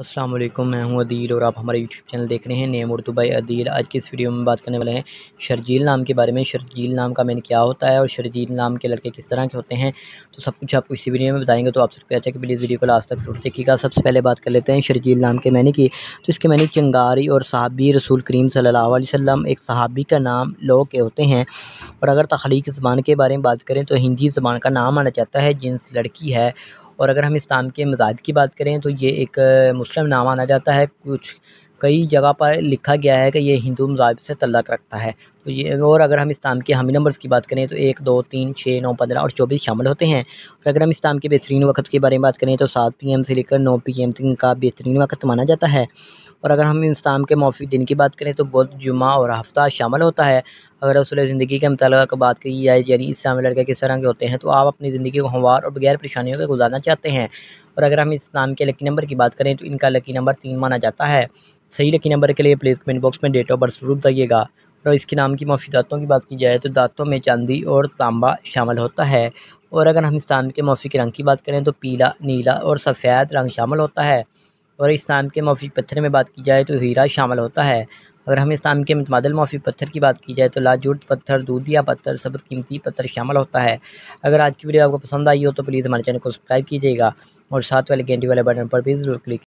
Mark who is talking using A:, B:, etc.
A: अस्सलाम वालेकुम, मैं हूं अदील और आप हमारे यूट्यूब चैनल देख रहे हैं नेम उर्दू बाय अदील। आज की इस वीडियो में बात करने वाले हैं शर्जील नाम के बारे में। शर्जील नाम का मैंने क्या होता है और शर्जील नाम के लड़के किस तरह के होते हैं, तो सब कुछ आपको इसी वीडियो में बताएंगे। तो आपसे कहते हैं कि प्लीज़ वीडियो को लास्ट तक जरूर देखिएगा। सबसे पहले बात कर लेते हैं शर्जील नाम के मैंने की। तो इसके मैंने चिंगारी और सहाबी रसूल करीम सल्लल्लाहु अलैहि वसल्लम, एक सहाबी का नाम लोग के होते हैं। और अगर तख्लीक ज़बान के बारे में बात करें तो हिंदी ज़बान का नाम माना जाता है, जिन्स लड़की है। और अगर हम इस्लाम के मज़ाहिब की बात करें तो ये एक मुस्लिम नाम माना जाता है। कुछ कई जगह पर लिखा गया है कि ये हिंदू मज़ाहिब से तल्लुक़ रखता है। तो ये, और अगर हम इस्लाम के हामी नंबर्स की बात करें तो 1, 2, 3, 6, 9, 15 और 24 शामिल होते हैं। और अगर हम इस्लाम के बेहतरीन वक्त के बारे में बात करें तो 7 PM से लेकर 9 PM तक का बेहतरीन वक्त माना जाता है। और अगर हम इस्लाम के मौफिक दिन की बात करें तो बुध, जुमा और हफ्ता शामिल होता है। अगर असूल ज़िंदगी के मुताबिक बात की जाए, यानी इस्लामी लड़के किस तरह के होते हैं, तो आप अपनी ज़िंदगी को हमवार और बगैर परेशानियों के गुजारना चाहते हैं। और अगर हम इस्लाम के लकी नंबर की बात करें तो इनका लकी नंबर 3 माना जाता है। सही लकी नंबर के लिए प्लीज़ कमेंट बॉक्स में डेट ऑफ बर्थ ज़रूर बताइएगा। और इसके नाम की मौफी दाँतों की बात की जाए तो दाँतों में चांदी और तांबा शामिल होता है। और अगर हम इस्लाम के मौफिक रंग की बात करें तो पीला, नीला और सफ़ेद रंग शामिल होता है। और इस्लाम के मौफिक पत्थर में बात की जाए तो हीरा शामिल होता है। अगर हम इस्लाम के मुतमादिल मौफिक पत्थर की बात की जाए तो लाजुर्द पत्थर, दूधिया पत्थर, सबज़ कीमती पत्थर शामिल होता है। अगर आज की वीडियो आपको पसंद आई हो तो प्लीज़ हमारे चैनल को सब्सक्राइब कीजिएगा और साथ वाले घंटी वाले बटन पर भी ज़रूर क्लिक